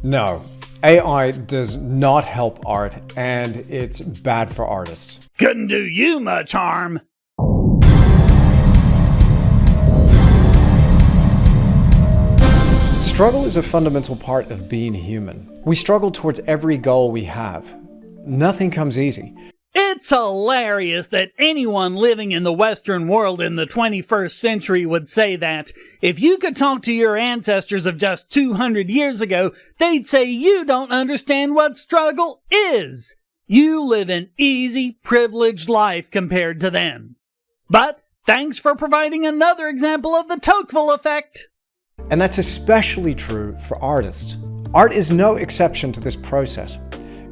No, AI does not help art, and it's bad for artists. Couldn't do you much harm. Struggle is a fundamental part of being human. We struggle towards every goal we have. Nothing comes easy. It's hilarious that anyone living in the Western world in the 21st century would say that if you could talk to your ancestors of just 200 years ago, they'd say you don't understand what struggle is. You live an easy, privileged life compared to them. But thanks for providing another example of the Tocqueville effect. And that's especially true for artists. Art is no exception to this process.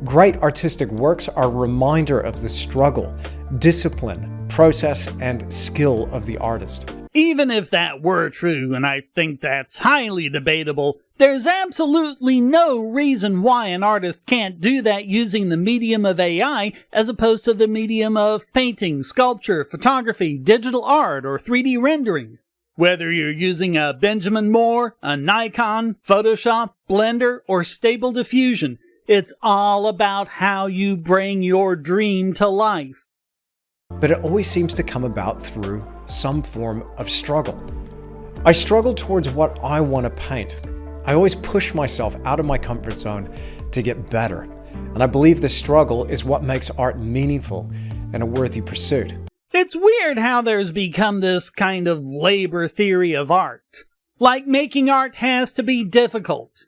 Great artistic works are a reminder of the struggle, discipline, process, and skill of the artist. Even if that were true, and I think that's highly debatable, there's absolutely no reason why an artist can't do that using the medium of AI as opposed to the medium of painting, sculpture, photography, digital art, or 3D rendering. Whether you're using a Benjamin Moore, a Nikon, Photoshop, Blender, or Stable Diffusion, it's all about how you bring your dream to life. But it always seems to come about through some form of struggle. I struggle towards what I want to paint. I always push myself out of my comfort zone to get better. And I believe this struggle is what makes art meaningful and a worthy pursuit. It's weird how there's become this kind of labor theory of art. Like making art has to be difficult.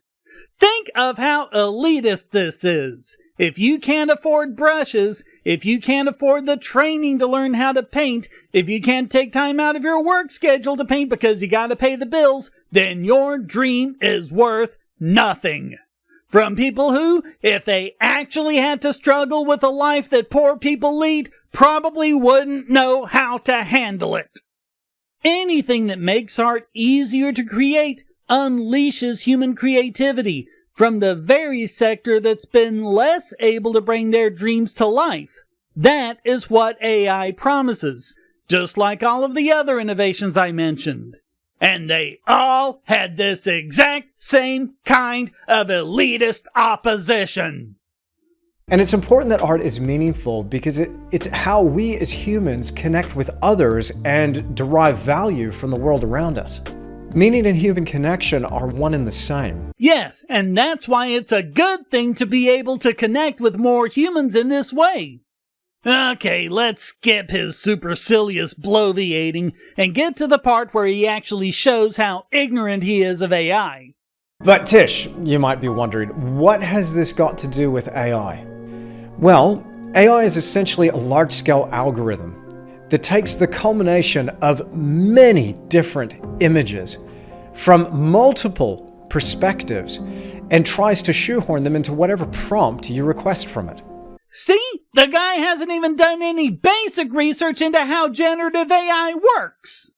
Think of how elitist this is. If you can't afford brushes, if you can't afford the training to learn how to paint, if you can't take time out of your work schedule to paint because you gotta pay the bills, then your dream is worth nothing. From people who, if they actually had to struggle with a life that poor people lead, probably wouldn't know how to handle it. Anything that makes art easier to create unleashes human creativity from the very sector that's been less able to bring their dreams to life. That is what AI promises, just like all of the other innovations I mentioned. And they all had this exact same kind of elitist opposition. And it's important that art is meaningful because it's how we as humans connect with others and derive value from the world around us. Meaning and human connection are one and the same. Yes, and that's why it's a good thing to be able to connect with more humans in this way. Okay, let's skip his supercilious bloviating and get to the part where he actually shows how ignorant he is of AI. But Tish, you might be wondering, what has this got to do with AI? Well, AI is essentially a large-scale algorithm that takes the culmination of many different images from multiple perspectives and tries to shoehorn them into whatever prompt you request from it. See? The guy hasn't even done any basic research into how generative AI works.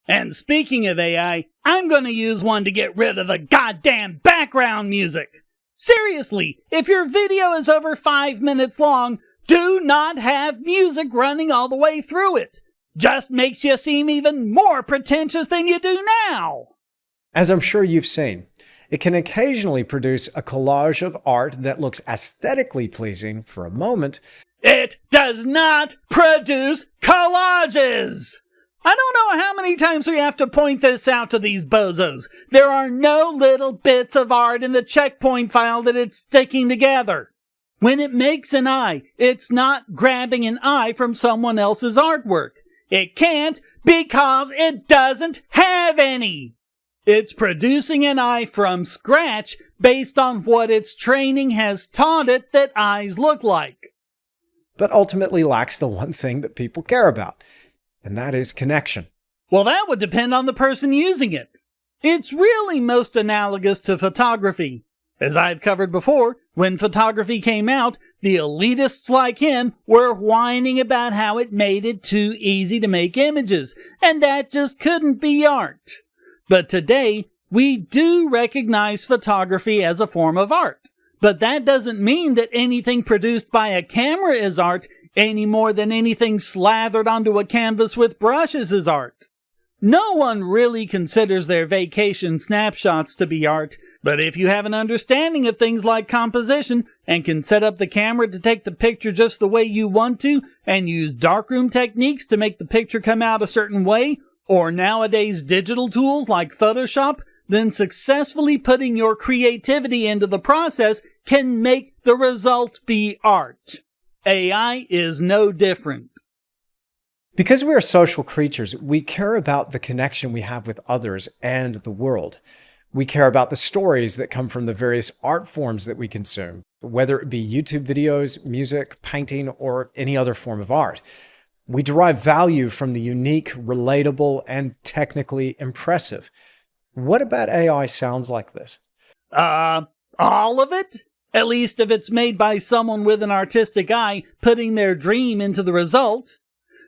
And speaking of AI, I'm gonna use one to get rid of the goddamn background music. Seriously, if your video is over 5 minutes long, do not have music running all the way through it. Just makes you seem even more pretentious than you do now. As I'm sure you've seen, it can occasionally produce a collage of art that looks aesthetically pleasing for a moment. It does not produce collages! I don't know how many times we have to point this out to these bozos. There are no little bits of art in the checkpoint file that it's sticking together. When it makes an eye, it's not grabbing an eye from someone else's artwork. It can't because it doesn't have any. It's producing an eye from scratch based on what its training has taught it that eyes look like. But ultimately lacks the one thing that people care about, and that is connection. Well, that would depend on the person using it. It's really most analogous to photography. As I've covered before, when photography came out, the elitists like him were whining about how it made it too easy to make images, and that just couldn't be art. But today, we do recognize photography as a form of art. But that doesn't mean that anything produced by a camera is art any more than anything slathered onto a canvas with brushes is art. No one really considers their vacation snapshots to be art, But if you have an understanding of things like composition and can set up the camera to take the picture just the way you want to and use darkroom techniques to make the picture come out a certain way, or nowadays digital tools like Photoshop, then successfully putting your creativity into the process can make the result be art. AI is no different. Because we are social creatures, we care about the connection we have with others and the world. We care about the stories that come from the various art forms that we consume, whether it be YouTube videos, music, painting, or any other form of art. We derive value from the unique, relatable, and technically impressive. What about AI sounds like this? All of it? At least if it's made by someone with an artistic eye putting their dream into the result.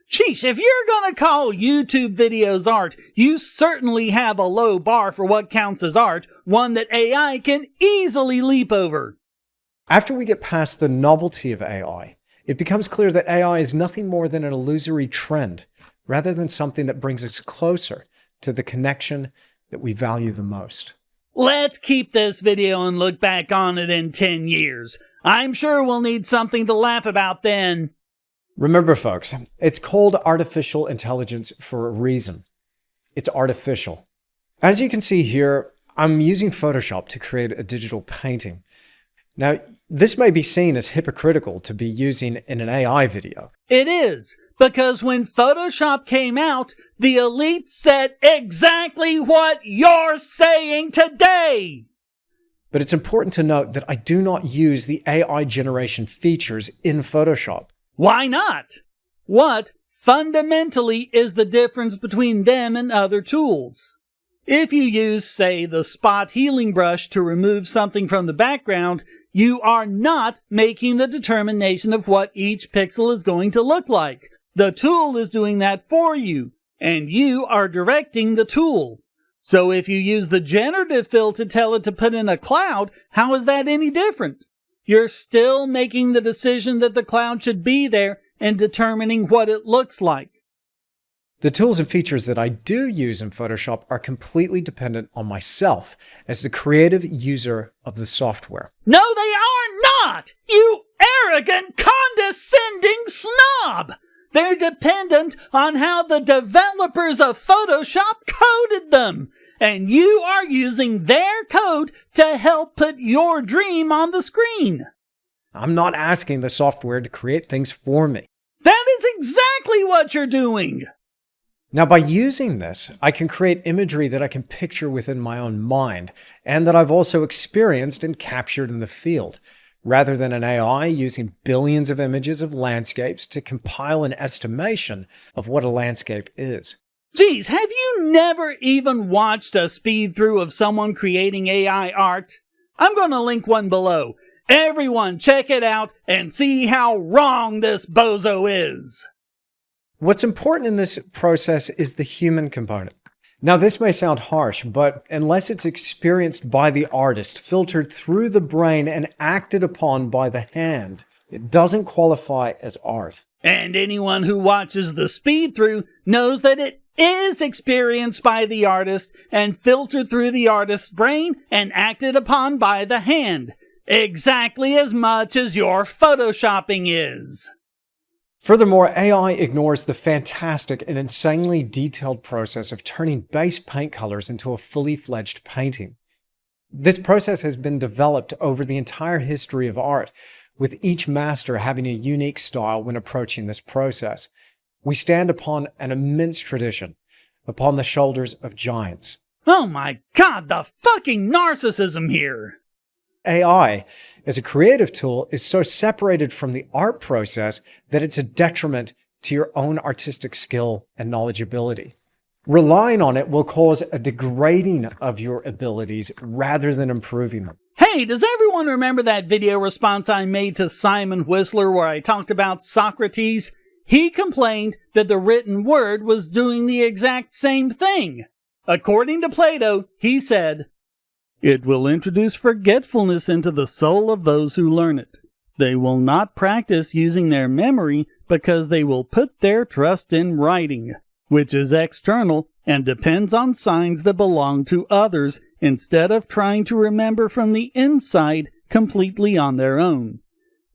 Sheesh, if you're gonna call YouTube videos art, you certainly have a low bar for what counts as art, one that AI can easily leap over. After we get past the novelty of AI, it becomes clear that AI is nothing more than an illusory trend, rather than something that brings us closer to the connection that we value the most. Let's keep this video and look back on it in 10 years. I'm sure we'll need something to laugh about then. Remember, folks, it's called artificial intelligence for a reason. It's artificial. As you can see here, I'm using Photoshop to create a digital painting. Now, this may be seen as hypocritical to be using in an AI video. It is, because when Photoshop came out, the elite said exactly what you're saying today. But it's important to note that I do not use the AI generation features in Photoshop. Why not? What, fundamentally, is the difference between them and other tools? If you use, say, the spot healing brush to remove something from the background, you are not making the determination of what each pixel is going to look like. The tool is doing that for you, and you are directing the tool. So if you use the generative fill to tell it to put in a cloud, how is that any different? You're still making the decision that the cloud should be there and determining what it looks like. The tools and features that I do use in Photoshop are completely dependent on myself as the creative user of the software. No, they are not! You arrogant, condescending snob! They're dependent on how the developers of Photoshop coded them. And you are using their code to help put your dream on the screen. I'm not asking the software to create things for me. That is exactly what you're doing. Now, by using this, I can create imagery that I can picture within my own mind, and that I've also experienced and captured in the field, rather than an AI using billions of images of landscapes to compile an estimation of what a landscape is. Geez, have you never even watched a speed through of someone creating AI art? I'm going to link one below. Everyone check it out and see how wrong this bozo is. What's important in this process is the human component. Now, this may sound harsh, but unless it's experienced by the artist, filtered through the brain, and acted upon by the hand, it doesn't qualify as art. And anyone who watches the speed through knows that it is experienced by the artist and filtered through the artist's brain and acted upon by the hand, exactly as much as your photoshopping is. Furthermore, AI ignores the fantastic and insanely detailed process of turning base paint colors into a fully fledged painting. This process has been developed over the entire history of art, with each master having a unique style when approaching this process. We stand upon an immense tradition, upon the shoulders of giants. Oh my god, the fucking narcissism here! AI, as a creative tool, is so separated from the art process that it's a detriment to your own artistic skill and knowledgeability. Relying on it will cause a degrading of your abilities rather than improving them. Hey, does everyone remember that video response I made to Simon Whistler where I talked about Socrates? He complained that the written word was doing the exact same thing. According to Plato, he said, "It will introduce forgetfulness into the soul of those who learn it. They will not practice using their memory because they will put their trust in writing." which is external and depends on signs that belong to others instead of trying to remember from the inside completely on their own.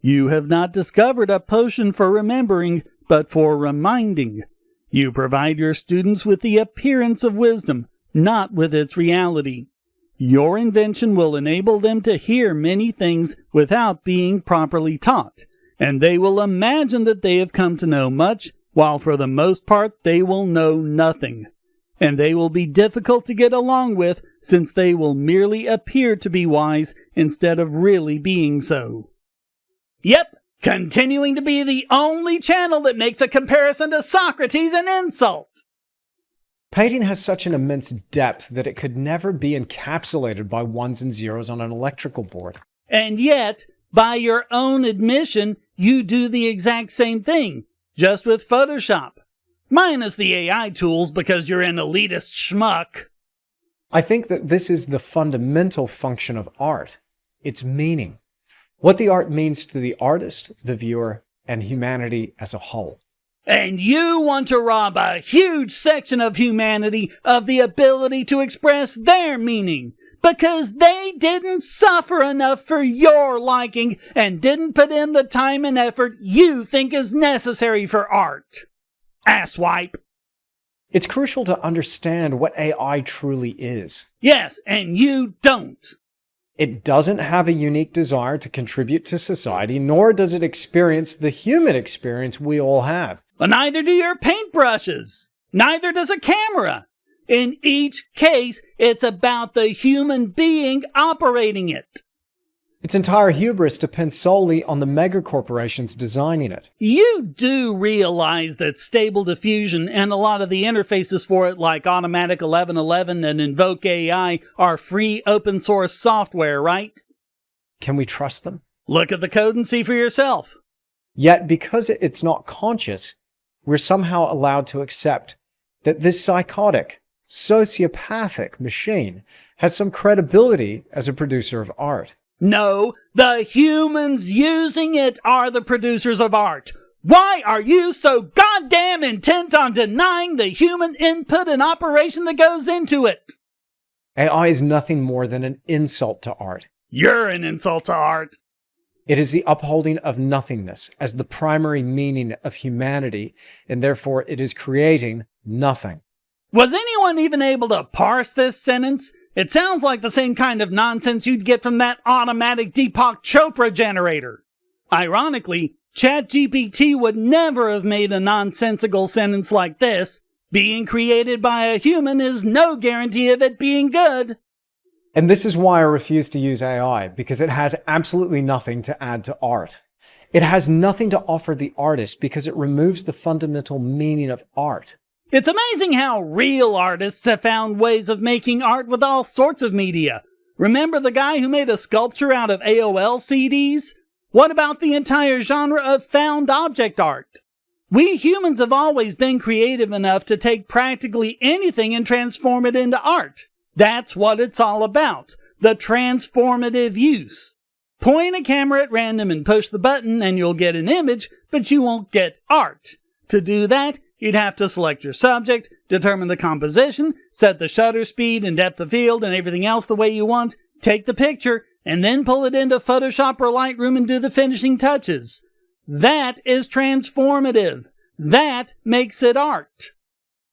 You have not discovered a potion for remembering, but for reminding. You provide your students with the appearance of wisdom, not with its reality. Your invention will enable them to hear many things without being properly taught, and they will imagine that they have come to know much, while for the most part they will know nothing. And they will be difficult to get along with, since they will merely appear to be wise instead of really being so. Yep, continuing to be the only channel that makes a comparison to Socrates an insult. Painting has such an immense depth that it could never be encapsulated by ones and zeros on an electrical board. And yet, by your own admission, you do the exact same thing, just with Photoshop. Minus the AI tools because you're an elitist schmuck. I think that this is the fundamental function of art. Its meaning. What the art means to the artist, the viewer, and humanity as a whole. And you want to rob a huge section of humanity of the ability to express their meaning because they didn't suffer enough for your liking and didn't put in the time and effort you think is necessary for art. Asswipe. It's crucial to understand what AI truly is. Yes, and you don't. It doesn't have a unique desire to contribute to society, nor does it experience the human experience we all have. But neither do your paintbrushes. Neither does a camera. In each case, it's about the human being operating it. Its entire hubris depends solely on the megacorporations designing it. You do realize that Stable Diffusion and a lot of the interfaces for it like Automatic 1111 and Invoke AI are free open source software, right? Can we trust them? Look at the code and see for yourself. Yet, because it's not conscious, we're somehow allowed to accept that this psychotic, sociopathic machine has some credibility as a producer of art. No, the humans using it are the producers of art. Why are you so goddamn intent on denying the human input and operation that goes into it? AI is nothing more than an insult to art. You're an insult to art. It is the upholding of nothingness as the primary meaning of humanity, and therefore it is creating nothing. Was anyone even able to parse this sentence? It sounds like the same kind of nonsense you'd get from that automatic Deepak Chopra generator. Ironically, ChatGPT would never have made a nonsensical sentence like this. Being created by a human is no guarantee of it being good. And this is why I refuse to use AI, because it has absolutely nothing to add to art. It has nothing to offer the artist because it removes the fundamental meaning of art. It's amazing how real artists have found ways of making art with all sorts of media. Remember the guy who made a sculpture out of AOL CDs? What about the entire genre of found object art? We humans have always been creative enough to take practically anything and transform it into art. That's what it's all about, the transformative use. Point a camera at random and push the button and you'll get an image, but you won't get art. To do that, you'd have to select your subject, determine the composition, set the shutter speed and depth of field and everything else the way you want, take the picture, and then pull it into Photoshop or Lightroom and do the finishing touches. That is transformative. That makes it art.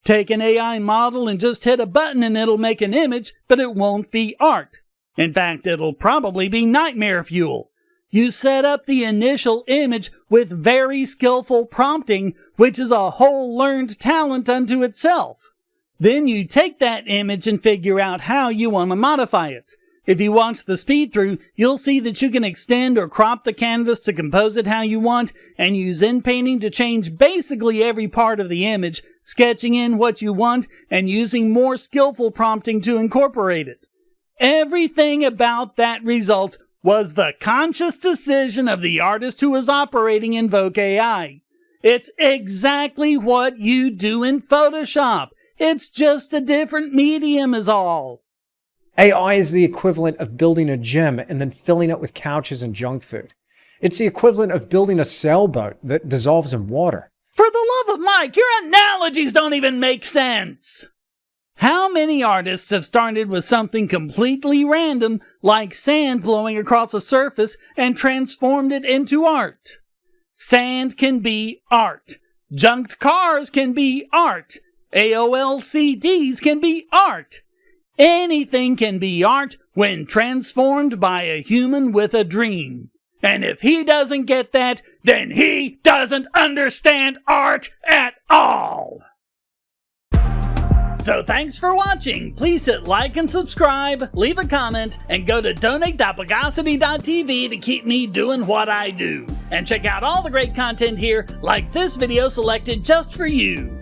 Take an AI model and just hit a button and it'll make an image, but it won't be art. In fact, it'll probably be nightmare fuel. You set up the initial image with very skillful prompting, which is a whole learned talent unto itself. Then you take that image and figure out how you want to modify it. If you watch the speed through, you'll see that you can extend or crop the canvas to compose it how you want, and use inpainting to change basically every part of the image, sketching in what you want, and using more skillful prompting to incorporate it. Everything about that result was the conscious decision of the artist who was operating Invoke AI. It's exactly what you do in Photoshop. It's just a different medium is all. AI is the equivalent of building a gym and then filling it with couches and junk food. It's the equivalent of building a sailboat that dissolves in water. For the love of Mike, your analogies don't even make sense! How many artists have started with something completely random, like sand blowing across a surface, and transformed it into art? Sand can be art. Junked cars can be art. AOL CDs can be art. Anything can be art when transformed by a human with a dream. And if he doesn't get that, then he doesn't understand art at all! So thanks for watching. Please hit like and subscribe, leave a comment, and go to donate.pagosity.tv to keep me doing what I do. And check out all the great content here, like this video selected just for you.